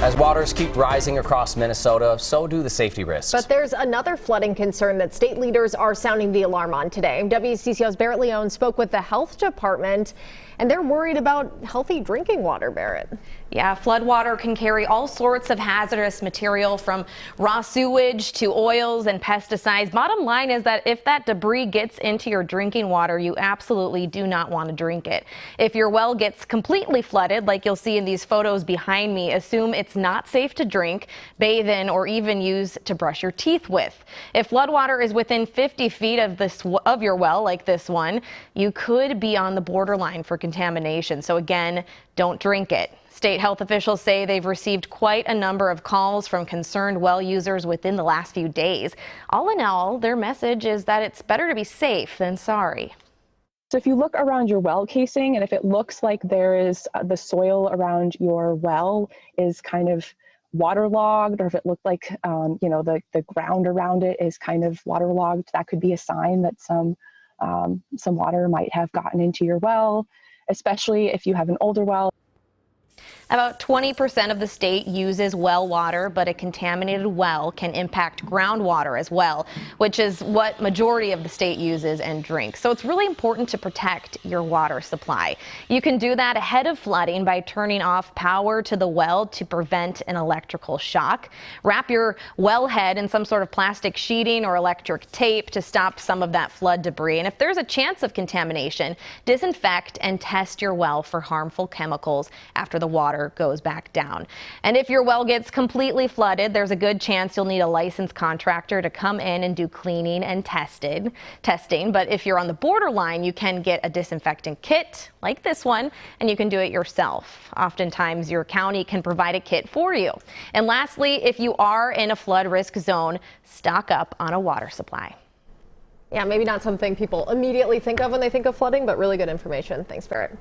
As waters keep rising across Minnesota, so do the safety risks. But there's another flooding concern that state leaders are sounding the alarm on today. WCCO's Barrett Leone spoke with the health department, and they're worried about healthy drinking water, Barrett. Yeah, floodwater can carry all sorts of hazardous material from raw sewage to oils and pesticides. Bottom line is that if that debris gets into your drinking water, you absolutely do not want to drink it. If your well gets completely flooded, like you'll see in these photos behind me, assume it's not safe to drink, bathe in, or even use to brush your teeth with. If floodwater is within 50 feet of your well, like this one, you could be on the borderline for contamination. So again, don't drink it. State health officials say they've received quite a number of calls from concerned well users within the last few days. All in all, their message is that it's better to be safe than sorry. So if you look around your well casing, and if it looks like there is the soil around your well is kind of waterlogged, or if it looked like the ground around it is kind of waterlogged, that could be a sign that some water might have gotten into your well, especially if you have an older well. About 20% of the state uses well water, but a contaminated well can impact groundwater as well, which is what majority of the state uses and drinks. So it's really important to protect your water supply. You can do that ahead of flooding by turning off power to the well to prevent an electrical shock. Wrap your well head in some sort of plastic sheeting or electric tape to stop some of that flood debris. And if there's a chance of contamination, disinfect and test your well for harmful chemicals after the water goes back down. And if your well gets completely flooded, there's a good chance you'll need a licensed contractor to come in and do cleaning and testing. But if you're on the borderline, you can get a disinfectant kit like this one, and you can do it yourself. Oftentimes your county can provide a kit for you. And lastly, if you are in a flood risk zone, stock up on a water supply. Yeah, maybe not something people immediately think of when they think of flooding, but really good information. Thanks, Barrett.